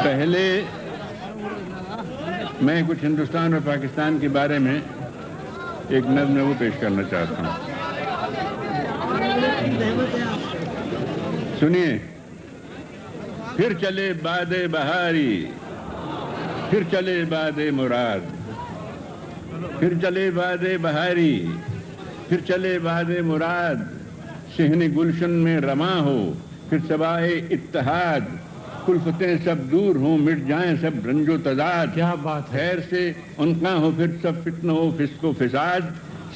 پہلے میں کچھ ہندوستان اور پاکستان کے بارے میں ایک نظم وہ پیش کرنا چاہتا ہوں. سنیے. پھر چلے باد بہاری، پھر چلے باد مراد، پھر چلے باد بہاری، پھر چلے باد مراد، صحن گلشن میں رواں ہو پھر صبائے اتحاد، کلفتیں سب دور ہوں مٹ جائیں سب رنج و تضاد. کیا بات ہے. خیر سے انقاں ہو پھر سب فتنہ و فسق و فساد،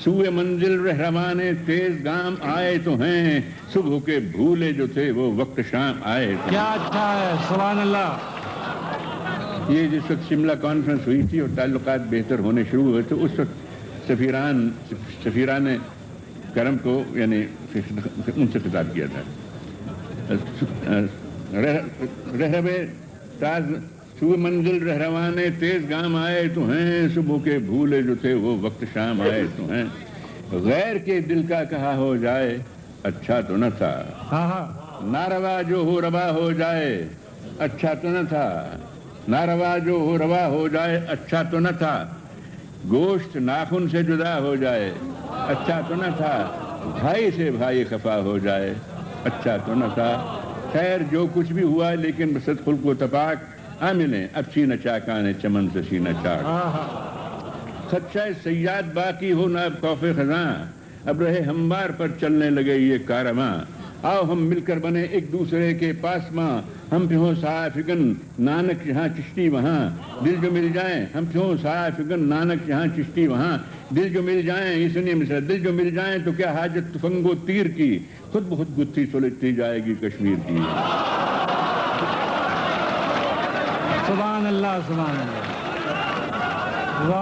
سوئے منزل رہروانے تیز گام آئے تو ہیں، صبح کے بھولے جو تھے وہ وقت شام آئے تو. کیا اچھا ہے. سبحان اللہ. یہ جس وقت شملہ کانفرنس ہوئی تھی اور تعلقات بہتر ہونے شروع ہوئے تو اس وقت سفیران کرم کو یعنی ان سے خطاب کیا تھا. رہبے تاز سوئے منزل رہروانے تیز گام آئے تو ہیں، صبح کے بھولے جو تھے وہ وقت شام آئے تو ہیں. غیر کے دل کا کہا ہو جائے اچھا تو نہ تھا، ناروا جو ہو روا ہو جائے اچھا تو نہ تھا، ناروا جو ہو روا ہو جائے اچھا تو نہ تھا، گوشت ناخن سے جدا ہو جائے اچھا تو نہ تھا، بھائی سے بھائی خفا ہو جائے اچھا تو نہ تھا. خیر جو کچھ بھی ہوا لیکن بسط خلق و تفاق عاملیں اب سینہ چاکانے چمن سے سینہ چاک. خدشہ سیاد باقی ہو نہ اب خوف خزاں، اب رہے ہموار پر چلنے لگے یہ کارواں. آؤ ہم مل کر بنے ایک دوسرے کے پاس ماں، ہم پہ ہوں سایہ فگن نانک جہاں چشتی وہاں، دل جو مل جائیں ہم پہ ہوں سایہ فگن نانک جہاں چشتی وہاں. دل جو مل جائیں، یہ سنیے مثلا، دل جو مل جائیں تو کیا حاجت تفنگ و تیر کی، خود بخود گتھی سلجھتی جائے گی کشمیر کی. سبحان اللہ. سبحان اللہ.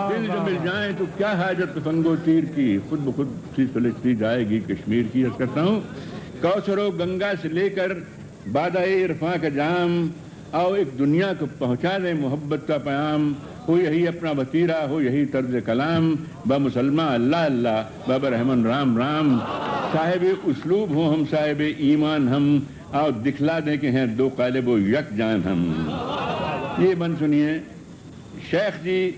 دل جو مل جائیں تو کیا حاجت تفنگ و تیر کی، خود بخود گتھی سلجھتی جائے گی کشمیر کی. عرض کرتا ہوں کوثر و گنگا سے لے کر بادائے عرفاں کا جام، آؤ ایک دنیا کو پہنچا دیں محبت کا پیام. ہو یہی اپنا وتیرہ ہو یہی طرز کلام، با مسلمہ اللہ اللہ بابا رحمن رام رام. صاحب اسلوب ہوں ہم صاحب ایمان ہم، آؤ دکھلا دیں کہ ہیں دو قالب و یک جان ہم. یہ بن سنیے. شیخ جی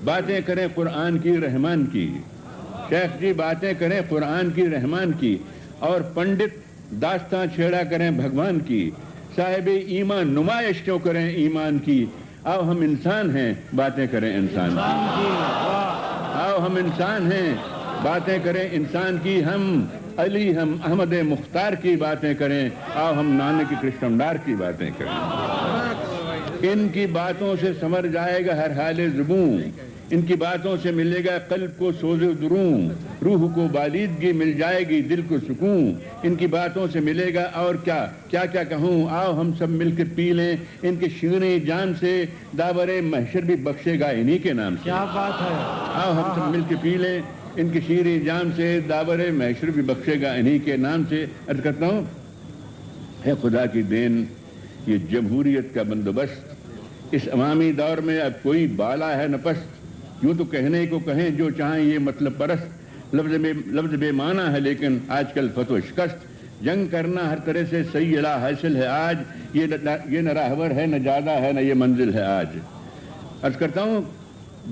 باتیں کریں قرآن کی رحمان کی، شیخ جی باتیں کریں قرآن کی رحمان کی، اور پنڈت داستان چھیڑا کریں بھگوان کی. صاحب ایمان نمائش کیوں کریں ایمان کی، آؤ ہم انسان ہیں باتیں کریں انسان کی. آؤ ہم انسان ہیں باتیں کریں انسان کی. ہم علی ہم احمد مختار کی باتیں کریں، آؤ ہم نانک کرشن ڈار کی باتیں کریں. ان کی باتوں سے سنور جائے گا ہر حال زبوں، ان کی باتوں سے ملے گا قلب کو سوز و دروں، روح کو بالیدگی مل جائے گی دل کو سکون. ان کی باتوں سے ملے گا اور کیا کیا کیا کہوں، آؤ ہم سب مل کے پی لیں ان کے شیریں جان سے، داور محشر بھی بخشے گا انہی کے نام سے. کیا بات ہے. آؤ ہم سب مل کے پی لیں ان کی شیریں جان سے، داور محشر بھی بخشے گا انہی کے نام سے. عرض کرتا ہوں ہے خدا کی دین یہ جمہوریت کا بندوبست، اس عوامی دور میں اب کوئی بالا ہے نہ پست. یوں تو کہنے کو کہیں جو چاہیں یہ مطلب پرست، لفظ بے معنی ہے لیکن آج کل فتو شکست. جنگ کرنا ہر طرح سے صحیح اعلیٰ حاصل ہے آج، یہ نہ راہبر ہے نہ جادہ ہے نہ یہ منزل ہے آج. عرض کرتا ہوں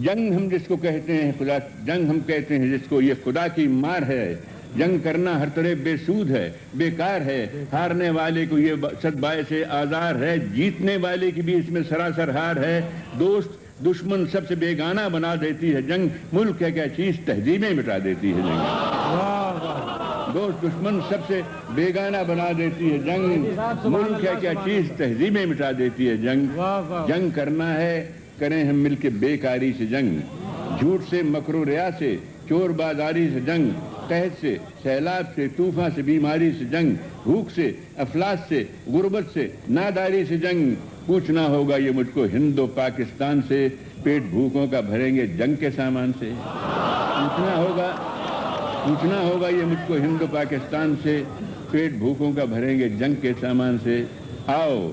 جنگ ہم جس کو کہتے ہیں خدا، جنگ ہم کہتے ہیں جس کو، یہ خدا کی مار ہے. جنگ کرنا ہر طرح بے سود ہے بیکار ہے، ہارنے والے کو یہ صد باعث آزار ہے، جیتنے والے کی بھی اس میں سراسر ہار ہے. دوست دشمن سب سے بیگانہ بنا دیتی ہے جنگ، ملک ہے کیا چیز تہذیبیں مٹا دیتی ہے جنگ. دوست دشمن سب سے بیگانہ بنا دیتی ہے جنگ، ملک ہے کیا چیز تہذیبیں مٹا دیتی ہے جنگ. جنگ کرنا ہے کریں ہم مل کے بیکاری سے جنگ، جھوٹ سے مکر و ریا سے چور بازاری سے جنگ، قحط سے سیلاب سے طوفان سے بیماری سے جنگ، بھوک سے افلاس سے غربت سے ناداری سے جنگ. پوچھنا ہوگا یہ مجھ کو ہند و پاکستان سے، پیٹ بھوکوں کا بھریں گے جنگ کے سامان سے. پوچھنا ہوگا یہ مجھ کو ہند و پاکستان سے، پیٹ بھوکوں کا بھریں گے جنگ کے سامان سے. آؤ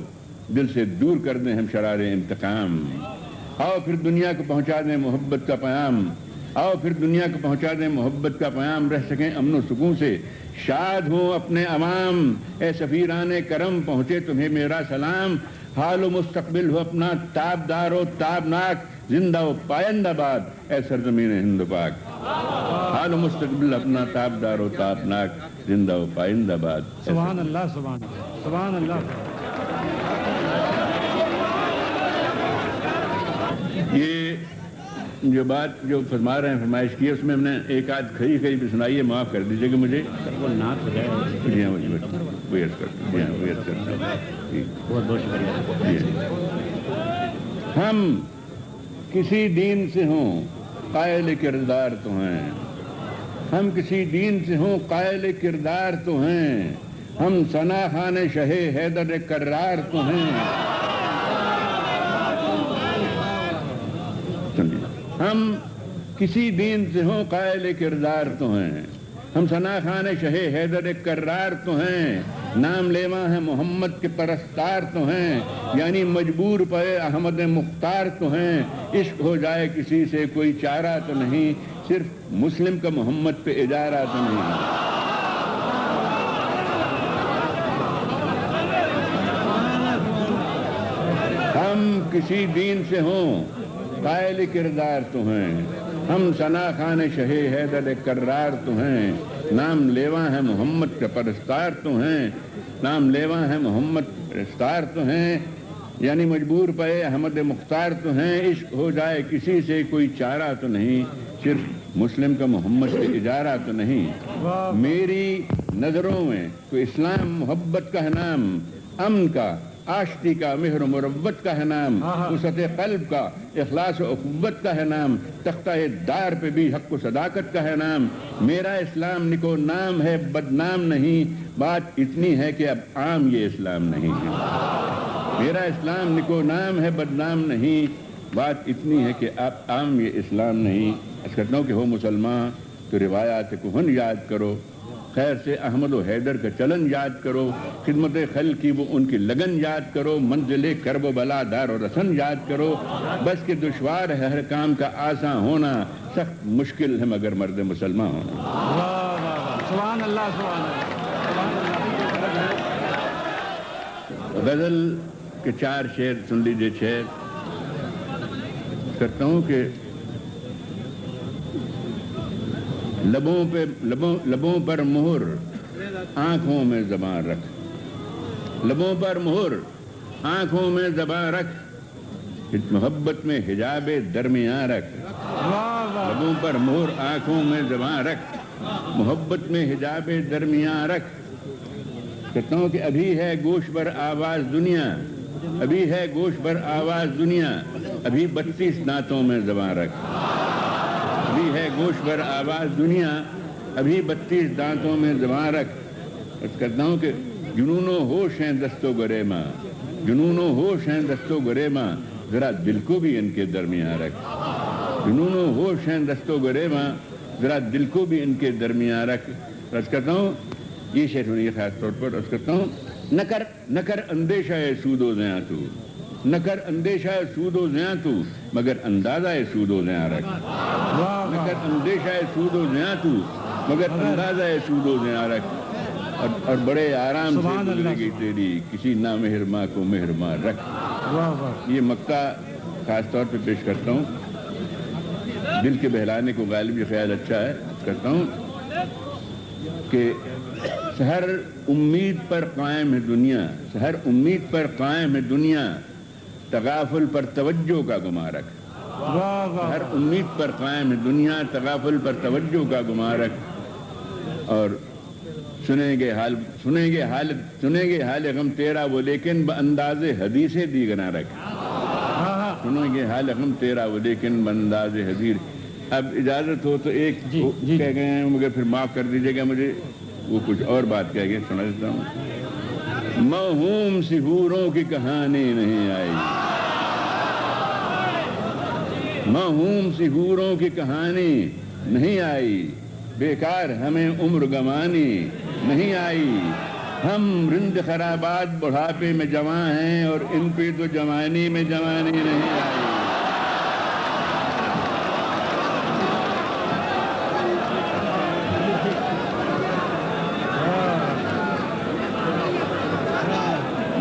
دل سے دور کر دیں ہم شرار انتقام، آؤ پھر دنیا کو پہنچا دیں محبت کا پیام، آؤ پھر دنیا کو پہنچا دیں محبت کا پیام. رہ سکیں امن و سکون سے شاد ہوں اپنے عوام، اے سفیران کرم پہنچے تمہیں میرا سلام. حال و مستقبل ہو اپنا تابدار و تابناک، زندہ و پائندہ باد اے سرزمین ہند پاک. حال و مستقبل اپنا تابدار و تابناک، زندہ و پائندہ باد. سبحان اللہ سبحان اللہ سبحان اللہ. یہ جو بات جو فرما رہے ہیں فرمائش کی ہے، اس میں ہم نے ایک آدھ کھڑی بھی سنائی ہے، معاف کر دیجیے گا مجھے. وہ نعت ہو جائے. جی ہاں جی وہ یس کرتے ہیں. بہت بہت شکریہ. ہم کسی دین سے ہوں قائل کردار تو ہیں، ہم کسی دین سے ہوں قائل کردار تو ہیں، ہم ثنا خان شہ حیدر کرار تو ہیں. ہم کسی دین سے ہوں قائل کردار تو ہیں، ہم ثنا خان شہ حیدر کرار تو ہیں، نام لیوا ہے محمد کے پرستار تو ہیں، یعنی مجبور پے احمد مختار تو ہیں. عشق ہو جائے کسی سے کوئی چارہ تو نہیں، صرف مسلم کا محمد پہ اجارہ تو نہیں. ہم کسی دین سے ہوں قائل کردار تو ہیں، ہم ثنا خان شہ حیدر کرار تو ہیں، نام لیوا ہے محمد کا پرستار تو ہیں، نام لیوا ہے محمد پرستار تو ہیں، یعنی مجبور پے احمد مختار تو ہیں. عشق ہو جائے کسی سے کوئی چارہ تو نہیں، صرف مسلم کا محمد پہ اجارہ تو نہیں. میری نظروں میں تو اسلام محبت کا ہے نام، امن کا، آشتی کا، مہر و مروت کا ہے نام، وسعت قلب کا، اخلاص و اخوت کا ہے نام، تختہ دار پہ بھی حق و صداقت کا ہے نام. میرا اسلام نکو نام ہے بدنام نہیں، بات اتنی ہے کہ اب عام یہ اسلام نہیں ہے. میرا اسلام نکو نام ہے بدنام نہیں، بات اتنی ہے کہ اب عام یہ اسلام نہیں. اس کرتا ہوں کہ ہو مسلمان تو روایات کہن یاد کرو، خیر سے احمد و حیدر کا چلن یاد کرو، خدمت خلق کی وہ ان کی لگن یاد کرو، منزل کرب و بلا دار و رسن یاد کرو. بس کہ دشوار ہے ہر کام کا آسان ہونا، سخت مشکل ہے مگر مرد مسلمان ہونا. سبحان اللہ سبحان اللہ. غزل کے 4 شعر سن لیجیے. 6 کرتا ہوں کہ لبوں پر مہر آنکھوں میں زبان رکھ، لبوں پر مہر آنکھوں میں زبان رکھ، محبت میں حجاب درمیان رکھ. لبوں پر مہر آنکھوں میں زبان رکھ، محبت میں حجاب درمیان رکھ. کہتا ہوں کہ ابھی ہے گوش پر آواز دنیا، ابھی ہے گوش پر آواز دنیا، ابھی 32 دانتوں میں زبان رکھ. ابھی ہے گوش پر آواز دنیا، ابھی 32 دانتوں میں زبان رکھ. اس کہتا ہوں کہ جنون و ہوش ہیں دست و گریما، جنون و ہوش ہیں دست و گریما، ذرا دل کو بھی ان کے درمیان رکھ. جنون و ہوش ہیں دست و گریما، ذرا دل کو بھی ان کے درمیان رکھ. اس کہتا ہوں یہ شعر سنیے خاص طور پر. اس کہتا ہوں نہ کر اندیشہ سود و زیاں تو، نہ کر اندیشہ سود و زیاں تو، مگر اندازہ سود و زیاں رکھ. نہ کر اندیشہ سود و زیاں تو، مگر اندازہ سود و زیاں رکھ. اور بڑے آرام سے گزرے گی تیری کسی نامہرماں کو مہرماں رکھ. یہ مقطع خاص طور پہ پیش کرتا ہوں، دل کے بہلانے کو غالب یہ خیال اچھا ہے. کرتا ہوں کہ سحر امید پر قائم ہے دنیا، سحر امید پر قائم ہے دنیا، تغافل پر توجہ کا گما رکھ. سحر امید پر قائم ہے دنیا، تغافل پر توجہ کا گما رکھ. اور سنیں گے حال غم تیرا وہ لیکن بانداز حدیث دیگرہ رکھ. سنیں گے حال غم تیرا وہ لیکن بانداز حدیث. اب اجازت ہو تو ایک کہہ گئے ہیں مگر پھر معاف کر دیجیے گا مجھے، وہ کچھ اور بات کہہ گئے سنا دیتا ہوں. موہوم سی حوروں کی کہانی نہیں آئی، موہوم سی حوروں کی کہانی نہیں آئی، بیکار ہمیں عمر گوانی نہیں آئی. ہم رند خرابات بڑھاپے میں جوان ہیں اور ان پہ تو جوانی میں جوانی نہیں آئی.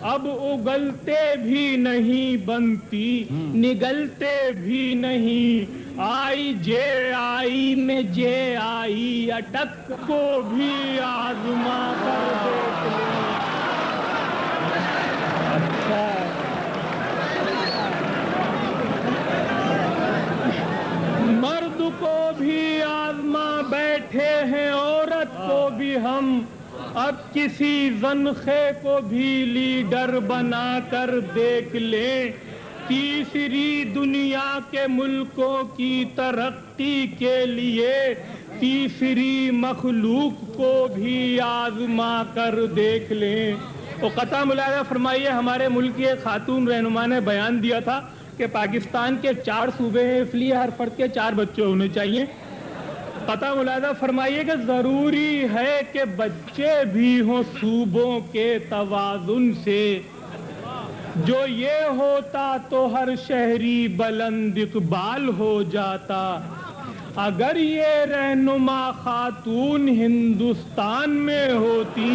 اب اگلتے بھی نہیں بنتی نگلتے بھی نہیں آئی جے آئی میں جے آئی اٹک کو بھی آزما کر دیکھ لیں مرد کو بھی آزما بیٹھے ہیں عورت کو بھی ہم اب کسی زنخے کو بھی لیڈر بنا کر دیکھ لیں تیسری دنیا کے ملکوں کی ترقی کے لیے تیسری مخلوق کو بھی آزما کر دیکھ لیں تو قطع ملاحظہ فرمائیے ہمارے ملک کی ایک خاتون رہنما نے بیان دیا تھا کہ پاکستان کے 4 صوبے ہیں اس لیے ہر فرد کے 4 بچے ہونے چاہیے قطع ملاحظہ فرمائیے کہ ضروری ہے کہ بچے بھی ہوں صوبوں کے توازن سے جو یہ ہوتا تو ہر شہری بلند اقبال ہو جاتا اگر یہ رہنما خاتون ہندوستان میں ہوتی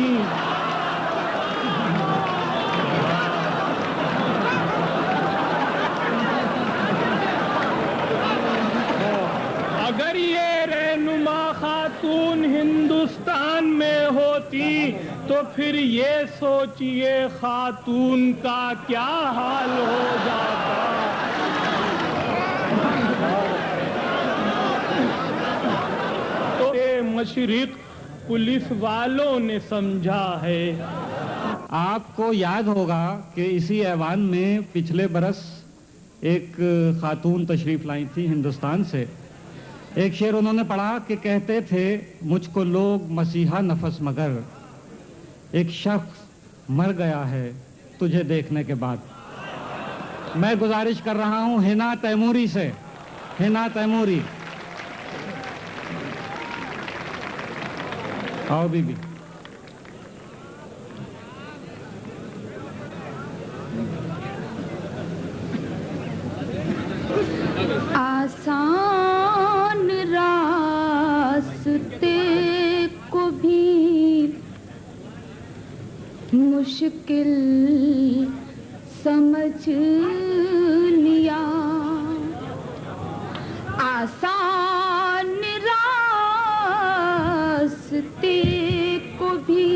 اگر یہ رہنما خاتون ہندوستان میں ہوتی تو پھر یہ سوچئے خاتون کا کیا حال ہو جاتا تو مشرق پولیس والوں نے سمجھا ہے آپ کو یاد ہوگا کہ اسی ایوان میں پچھلے برس ایک خاتون تشریف لائی تھی ہندوستان سے ایک شعر انہوں نے پڑھا کہ کہتے تھے مجھ کو لوگ مسیحا نفس مگر ایک شخص مر گیا ہے تجھے دیکھنے کے بعد میں گزارش کر رہا ہوں حنا تیموری سے حنا تیموری آؤ بی بی آسان راستے کو بھی مشکل سمجھ لیا آسان راستے کو بھی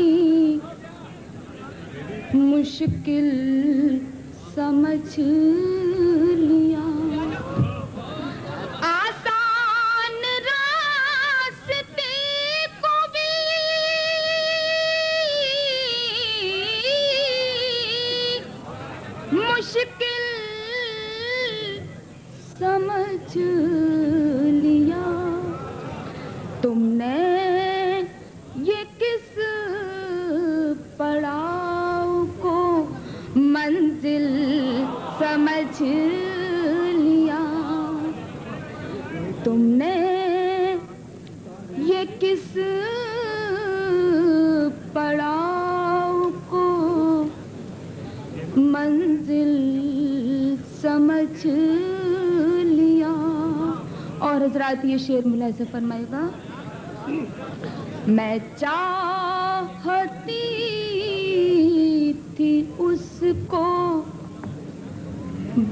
مشکل سمجھ لیا آسان راستے کو بھی مشکل سمجھ لیا تم نے یہ کس پڑاؤ کو منزل سمجھ لیا تم نے یہ کس پڑاؤ کو منزل سمجھ لیا اور حضرات یہ شعر ملاحظہ فرمائے گا میں چاہتی تھی اس کو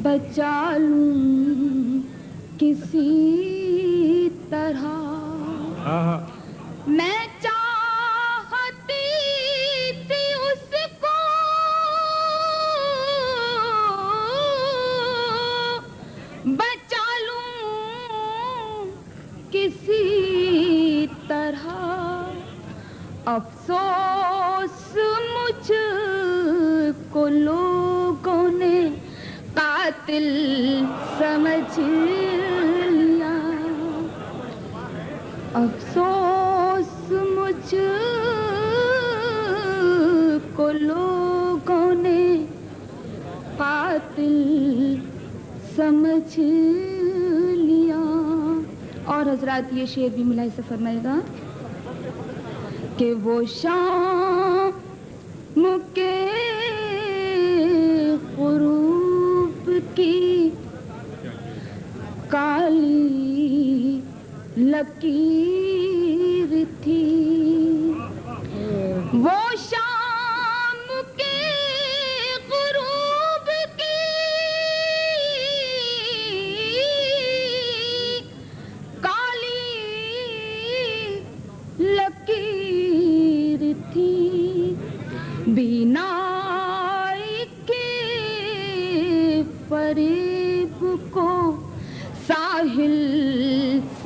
بچا لوں کسی طرح میں چاہتی تھی اس کو بچا لوں کسی طرح افسوس مجھ کو لوگوں نے قاتل سمجھ لیا افسوس مجھ کو لوگوں نے قاتل سمجھ لیا اور حضرات یہ شعر بھی ملاحظہ فرمائے گا کہ وہ شام کے غروب کی کالی لکیر تھی وہ شام کے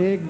1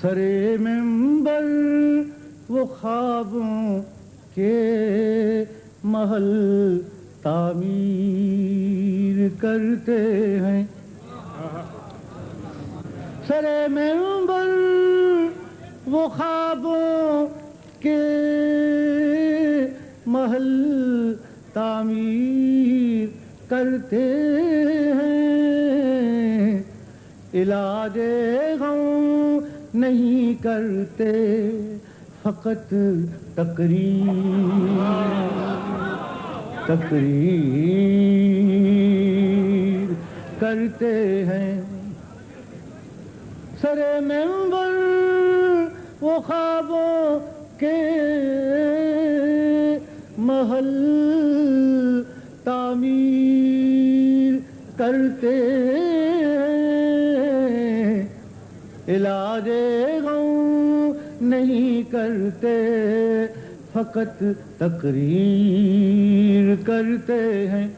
سرے منبر وہ خوابوں کے محل تعمیر کرتے ہیں. سرے منبر وہ خوابوں کے محل تعمیر کرتے ہیں. علاج غم نہیں کرتے فقط تقریر کرتے ہیں. سرے منبر وہ خوابوں کے محل تعمیر کرتے ہیں. علاج غم نہیں کرتے فقط تقریر کرتے ہیں.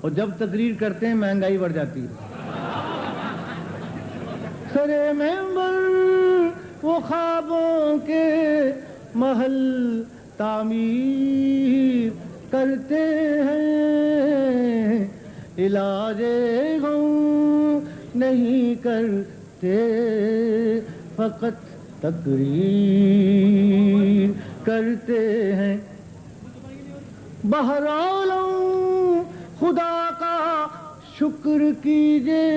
اور جب تقریر کرتے ہیں مہنگائی بڑھ جاتی ہے. سرے منبر وہ خوابوں کے محل تعمیر کرتے ہیں. علاج غم نہیں کرتے فقط تقریر کرتے ہیں. بہرحال خدا کا شکر کیجئے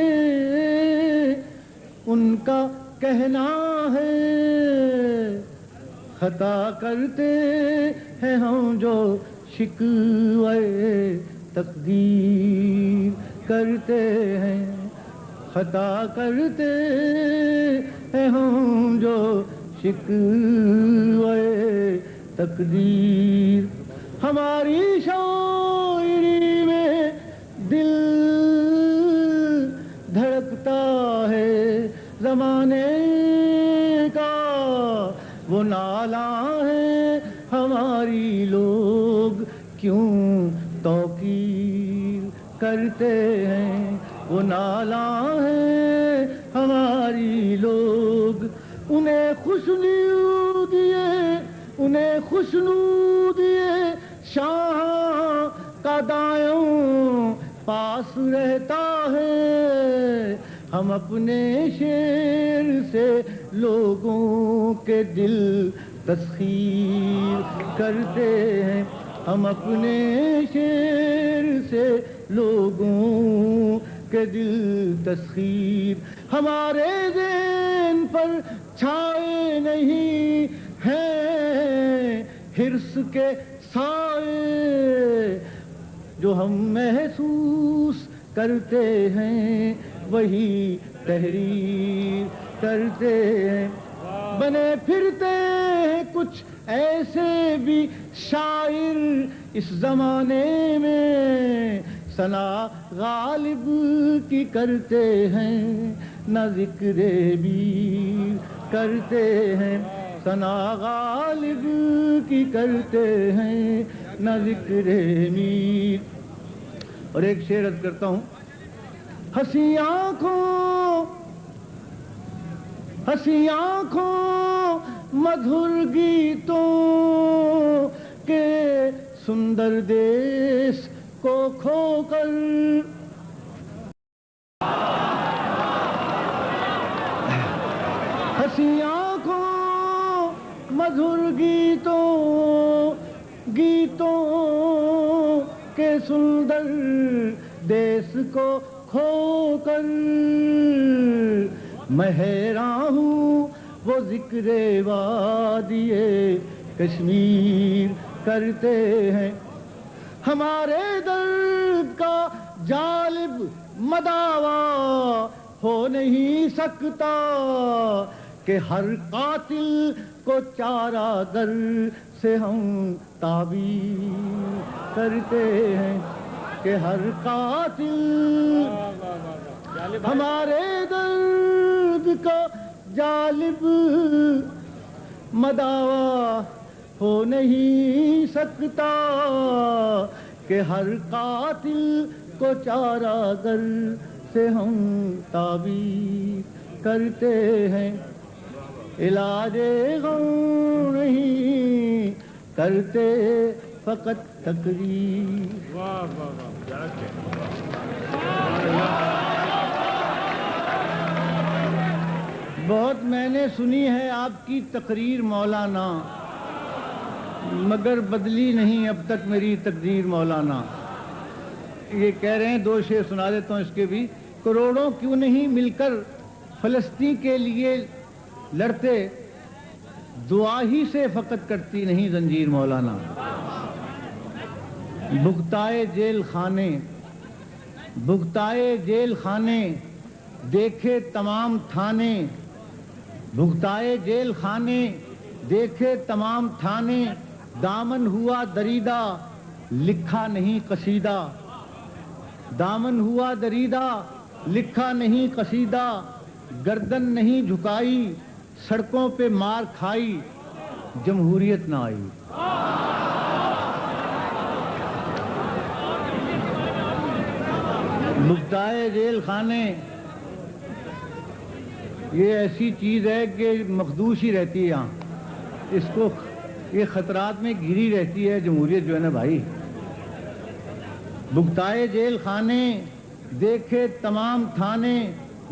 ان کا کہنا ہے خطا کرتے ہیں ہم جو شکوے تقدیر کرتے ہیں. خطا کرتے ہیں ہم جو شکوے تقدیر. ہماری شاعری میں دل دھڑکتا ہے زمانے کا وہ نالہ ہے. ہماری لوگ کیوں توقیر کرتے ہیں وہ نالہ ہے ہماری لوگ. انہیں خوشنو دیے شاہ کا دایوں پاس رہتا ہے. ہم اپنے شعر سے لوگوں کے دل تسخیر کرتے ہیں. ہم اپنے شعر سے لوگوں کے دل تسخیر. ہمارے ذہن پر چھائے نہیں ہیں حرص کے سائے. جو ہم محسوس کرتے ہیں وہی تحریر کرتے ہیں. بنے پھرتے ہیں کچھ ایسے بھی شاعر اس زمانے میں ثنا غالب کی کرتے ہیں نہ ذکر بھی کرتے ہیں. ثنا غالب کی کرتے ہیں نہ ذکر میر. اور ایک شعر عرض کرتا ہوں. ہنسی آنکھوں مدھر گیتوں کے سندر دیش کو کھو کر ہنسی آنکھوں مدھر گیتوں کے سندر دیس کو کھو کر میں حیران ہوں وہ ذکر وادی کشمیر کرتے ہیں. ہمارے درد کا جالب مداوا ہو نہیں سکتا کہ ہر قاتل کو چارہ در سے ہم تعبیر کرتے ہیں. کہ ہر قاتل ہمارے درد کا جالب مداوا ہو نہیں سکتا کہ ہر قاتل کو چارہ گر سے ہم تعبیر کرتے ہیں. علاج غم نہیں کرتے فقط تقریر. واہ واہ واہ کیا بہت میں نے سنی ہے آپ کی تقریر مولانا، مگر بدلی نہیں اب تک میری تقدیر مولانا. یہ کہہ رہے ہیں، دو شعر سنا دیتا ہوں اس کے بھی. کروڑوں کیوں نہیں مل کر فلسطین کے لیے لڑتے، دعا ہی سے فقط کرتی نہیں زنجیر مولانا. بھگتائے جیل خانے، بھگتائے جیل خانے، دیکھے تمام تھانے، بھگتائے جیل خانے، دیکھے تمام تھانے، دامن ہوا دریدہ لکھا نہیں قصیدہ، دامن ہوا دریدہ لکھا نہیں قصیدہ، گردن نہیں جھکائی، سڑکوں پہ مار کھائی، جمہوریت نہ آئی. بھگتائے جیل خانے یہ ایسی چیز ہے کہ مخدوش ہی رہتی ہے یہاں، اس کو یہ خطرات میں گھری رہتی ہے جمہوریت جو ہے نا بھائی. بھگتائے جیل خانے، دیکھے تمام تھانے،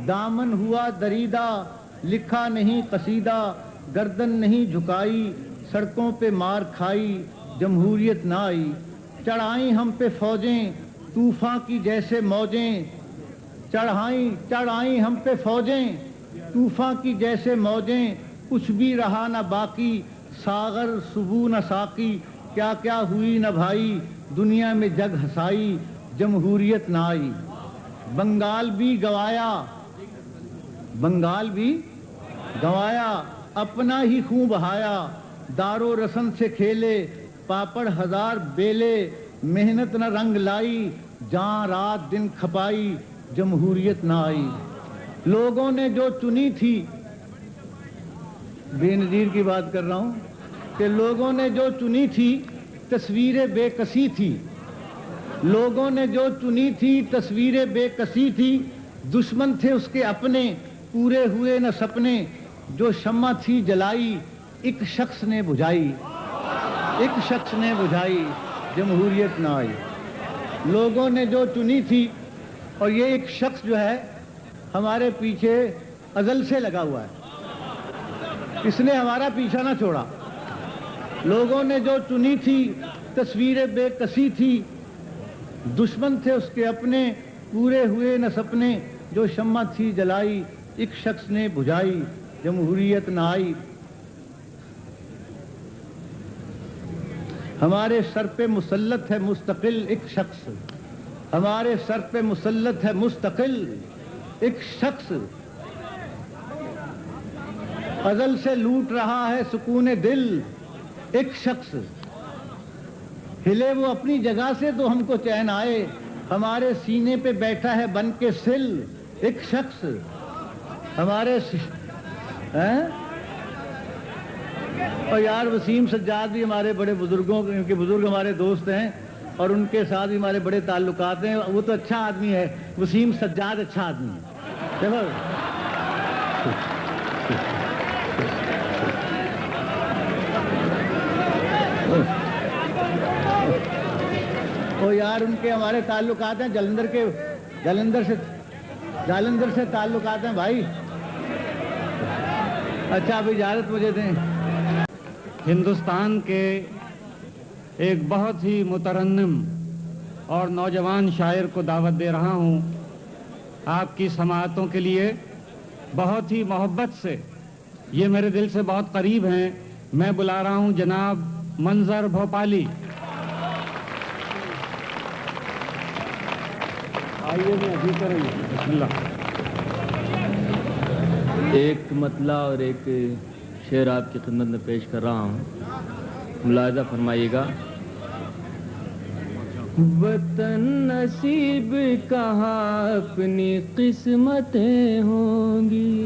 دامن ہوا دریدہ لکھا نہیں قصیدہ، گردن نہیں جھکائی، سڑکوں پہ مار کھائی، جمہوریت نہ آئی. چڑھائیں ہم پہ فوجیں طوفان کی جیسے موجیں، چڑھائیں ہم پہ فوجیں طوفان کی جیسے موجیں، کچھ بھی رہا نہ باقی، ساغر صبح نہ ساقی، کیا کیا ہوئی نہ بھائی، دنیا میں جگ ہسائی، جمہوریت نہ آئی. بنگال بھی گوایا، بنگال بھی گوایا، اپنا ہی خون بہایا، دارو رسن سے کھیلے، پاپڑ ہزار بیلے، محنت نہ رنگ لائی، جان رات دن کھپائی، جمہوریت نہ آئی. لوگوں نے جو چنی تھی، بے نظیر کی بات کر رہا ہوں، کہ لوگوں نے جو چنی تھی تصویر بے کسی تھی، لوگوں نے جو چنی تھی تصویر بے کسی تھی، دشمن تھے اس کے اپنے، پورے ہوئے نہ سپنے، جو شمع تھی جلائی ایک شخص نے بجھائی، ایک شخص نے بجھائی، جمہوریت نہ آئی. لوگوں نے جو چنی تھی، اور یہ ایک شخص جو ہے ہمارے پیچھے ازل سے لگا ہوا ہے، اس نے ہمارا پیچھا نہ چھوڑا. لوگوں نے جو چنی تھی تصویر بے کسی تھی، دشمن تھے اس کے اپنے، پورے ہوئے نہ سپنے، جو شمع تھی جلائی ایک شخص نے بجھائی، جمہوریت نہ آئی. ہمارے سر پہ مسلط ہے مستقل ایک شخص، ہمارے سر پہ مسلط ہے مستقل ایک شخص، ازل سے لوٹ رہا ہے سکون دل ایک شخص. ہلے وہ اپنی جگہ سے تو ہم کو چین آئے، ہمارے سینے پہ بیٹھا ہے بن کے سل ایک شخص. ہمارے اور یار وسیم سجاد بھی ہمارے بڑے بزرگوں کے بزرگ ہمارے دوست ہیں، اور ان کے ساتھ بھی ہمارے بڑے تعلقات ہیں. وہ تو اچھا آدمی ہے، وسیم سجاد اچھا آدمی ہے. دیکھو وہ یار ان کے ہمارے تعلقات ہیں، جالندھر سے تعلقات ہیں بھائی. اچھا اب اجازت مجھے دیں. ہندوستان کے ایک بہت ہی مترنم اور نوجوان شاعر کو دعوت دے رہا ہوں آپ کی سماعتوں کے لیے. بہت ہی محبت سے، یہ میرے دل سے بہت قریب ہیں. میں بلا رہا ہوں جناب منظر بھوپالی. آئیے میں ابھی کریں گے. بسم اللہ. ایک مطلع اور ایک شعر آپ کی خدمت میں پیش کر رہا ہوں، ملاحظہ فرمائیے گا. وطن نصیب کہاں اپنی قسمتیں ہوں گی،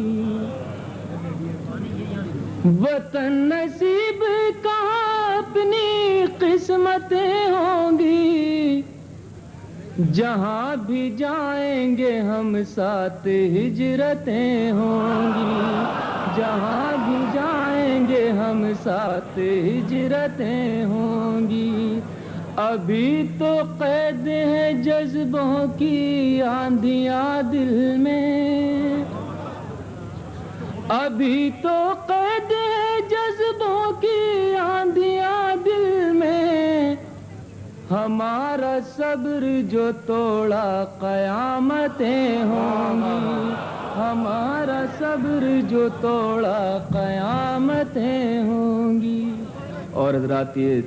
وطن نصیب کہاں اپنی قسمتیں ہوں گی، جہاں بھی جائیں گے ہم ساتھ ہجرتیں ہوں گی، جہاں بھی جائیں گے ہم ساتھ ہجرتیں ہوں گی. ابھی تو قید ہے جذبوں کی آندھیاں دل میں, ابھی تو قید ہے جذبوں کی آندھیاں دل میں. ہمارا صبر جو توڑا قیامتیں ہوں گی, ہمارا صبر جو توڑا قیامتیں ہوں گی. اور حضرات یہ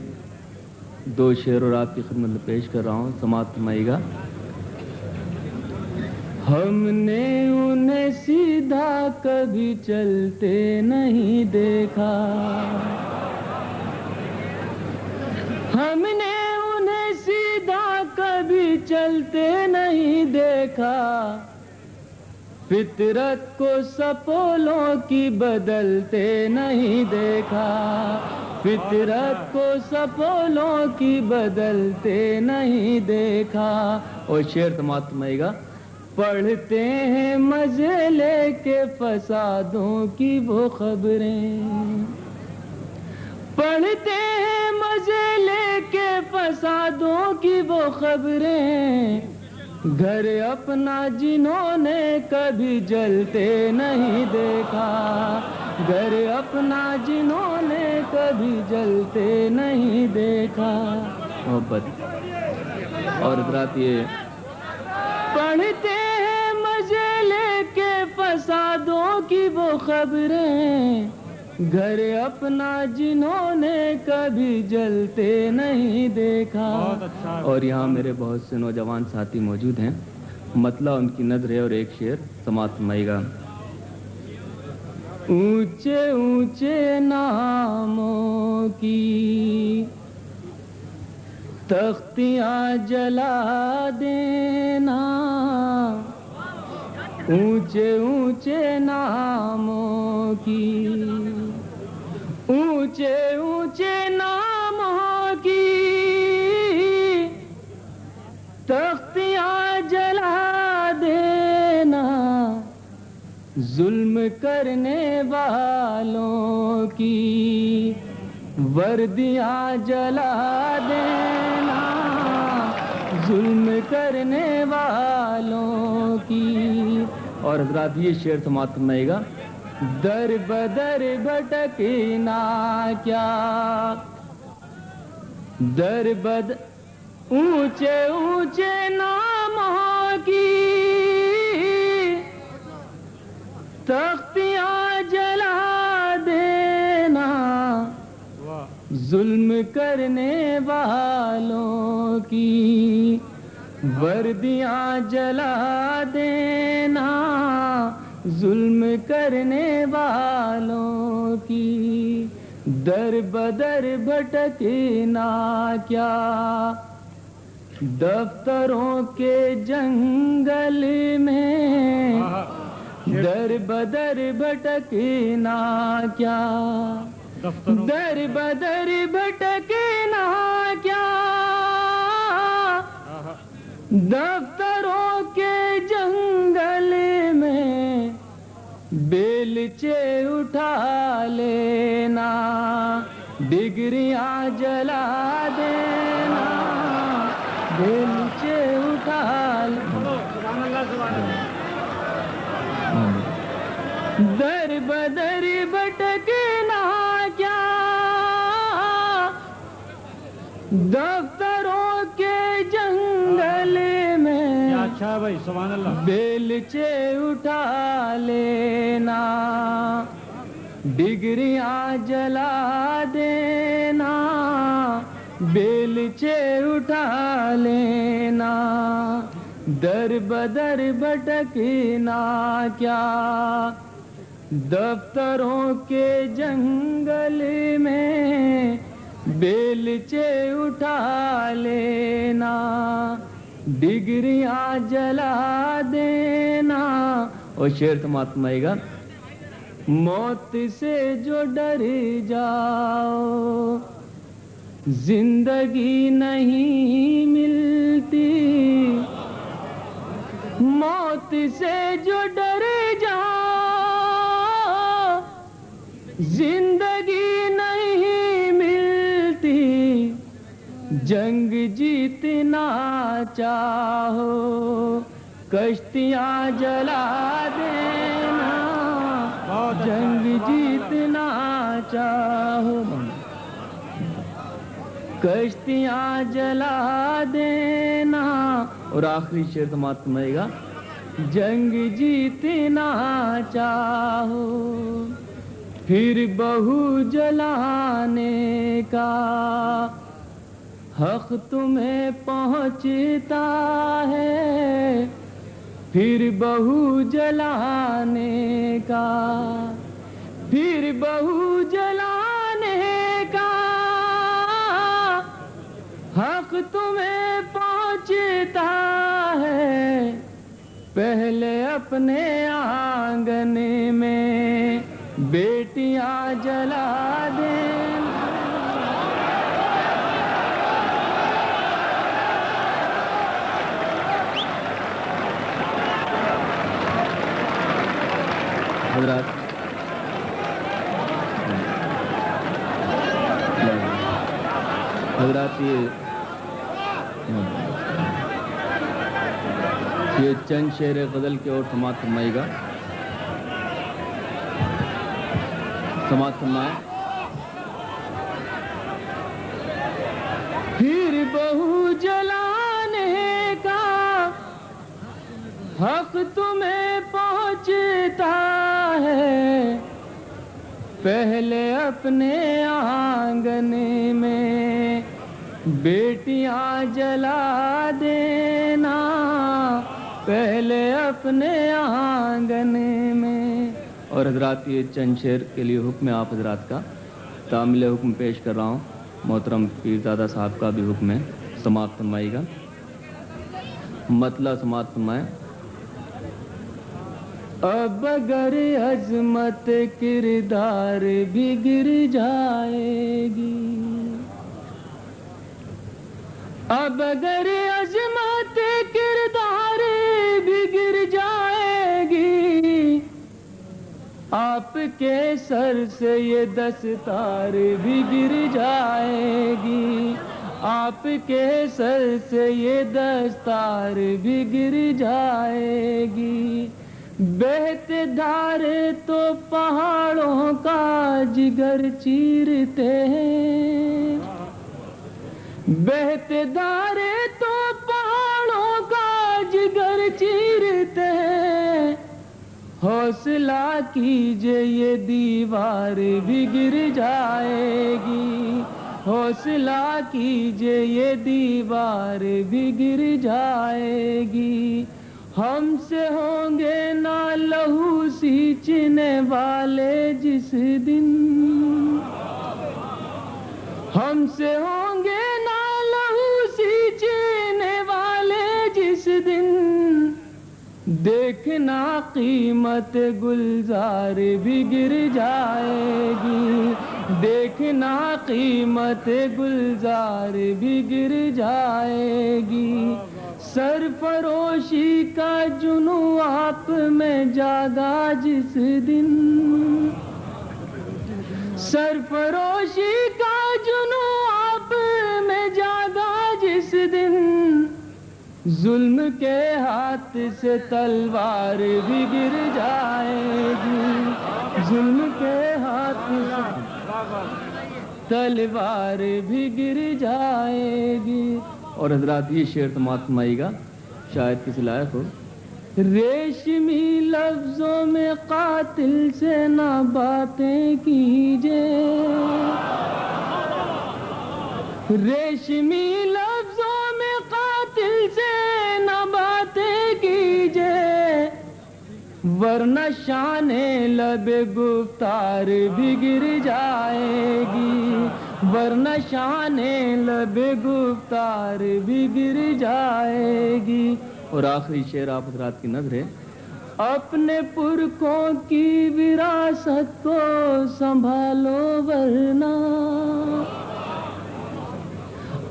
دو شعر اور آپ کی خدمت میں پیش کر رہا ہوں, سماعت فرمائیے گا. ہم نے انہیں سیدھا کبھی چلتے نہیں دیکھا, ہم نے انہیں سیدھا کبھی چلتے نہیں دیکھا. فطرت کو سپولوں کی بدلتے نہیں دیکھا, فطرت کو سپولوں کی بدلتے نہیں دیکھا. اور شعر سماعت فرمائیے گا. پڑھتے ہیں مزے لے کے فسادوں کی وہ خبریں, پڑھتے ہیں مزے لے کے فسادوں کی وہ خبریں. گھر اپنا جنہوں نے کبھی جلتے نہیں دیکھا, گھر اپنا جنہوں نے کبھی جلتے نہیں دیکھا. محبت اور حضرات یہ پڑھتے ہیں مزے لے کے فسادوں کی وہ خبریں, گھر اپنا جنہوں نے کبھی جلتے نہیں دیکھا. اور یہاں میرے بہت سے نوجوان ساتھی موجود ہیں, مطلع ان کی نظر ہے. اور ایک شعر سماعت فرمائیے گا. اونچے اونچے ناموں کی تختیاں جلا دینا, اونچے اونچے ناموں کی, اونچے اونچے ناموں کی تختیاں جلا دینا. ظلم کرنے والوں کی وردیاں جلا دینا, ظلم کرنے والوں کی. اور حضرات یہ شعر سماعت فرمائیے گا. در بدر بھٹکنا کیا, در بد اونچے اونچے ناموں کی تختیاں جلا دینا, ظلم کرنے والوں کی وردیاں جلا دینا, ظلم کرنے والوں کی. در بدر بھٹکنا کیا, دفتروں کے جنگل میں در بدر بھٹکنا کیا, در بدر بھٹکنا کیا, دفتروں کے جنگل میں بیلچے اٹھا لینا, ڈگریاں جلا دینا, بیلچے اٹھا لینا. در بدر بھٹکنا کیا, دفتروں کے جنگل میں اچھا بھائی سبحان اللہ, بیلچے اٹھا لینا, ڈگریاں جلا دینا, بیلچے اٹھا لینا. در بدر بھٹکنا کیا, دفتروں کے جنگل میں بیلچے اٹھا لینا, ڈگریاں جلا دینا. اور شعر سماعت فرمائیے گا. موت سے جو ڈر جاؤ زندگی نہیں ملتی, موت سے جو ڈر جاؤ زندگی نہیں ملتی جنگ جیتنا چاہو کشتیاں جلا دینا جنگ جیتنا چاہو کشتیاں جلا دینا. اور آخری شعر سماعت فرمائے گا. جنگ جیتنا چاہو پھر بہو جلانے کا حق تمہیں پہنچتا ہے. پھر بہو جلانے کا پھر بہو جلانے کا حق تمہیں پہنچتا ہے. پہلے اپنے آنگن میں بیٹیاں جلا دیں. حضرات یہ چند شعر غزل کے اور سماعت فرمائے گا. سماعت فرمائے. پھر بہو جلانے کا حق تمہیں پہنچتا ہے. پہلے اپنے آنگن میں بیٹیاں جلا دینا. پہلے اپنے آنگن میں. اور حضرات یہ چند شعر کے لیے حکم ہے آپ حضرات کا. تعمیل حکم پیش کر رہا ہوں. محترم پیرزادہ صاحب کا بھی حکم ہے. سماعت فرمائے گا. مطلع سماعت فرمائے. اب اگر عظمت کردار بگڑ جائے گی اب اگر عظمت کردار بگڑ جائے گی آپ کے سر سے یہ دستار بگڑ جائے گی آپ کے سر سے یہ دستار بگڑ جائے گی. بہتے دھارے تو پہاڑوں کا جگر چیرتے ہیں بہتے دھارے تو پہاڑوں کا جگر چیرتے ہیں. حوصلہ کیجئے یہ دیوار بگڑ جائے گی حوصلہ کیجئے یہ دیوار بگڑ جائے گی. ہم سے ہوں گے نہ لہو سینچنے والے جس دن ہم سے ہوں گے نہ لہو سینچنے والے جس دن دیکھنا قیمت گلزار بگڑ جائے گی دیکھنا قیمت گلزار بگڑ جائے گی. سرفروشی کا جنوں آپ میں جاگا جس دن سرفروشی کا جنوں آپ میں جاگا جس دن ظلم کے ہاتھ سے تلوار بگڑ جائے گی ظلم کے ہاتھ سے تلوار بگڑ جائے گی. اور حضرات یہ شعر سماعت فرمائے گا شاید کسی لائق ہو. ریشمی لفظوں میں قاتل سے نہ باتیں کیجے ریشمی لفظوں میں قاتل سے نہ باتیں کیجے ورنہ شان لب گفتار بگڑ جائے گی ورنہ شان لب گفتار بگڑ جائے گی. اور آخری شعر آپ حضرات کی نظر ہے. اپنے پرکھوں کی وراثت کو سنبھالو ورنہ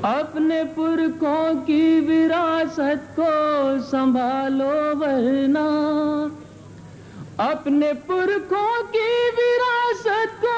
اپنے پرکھوں کی وراثت کو سنبھالو ورنہ اپنے پرکھوں کی وراثت کو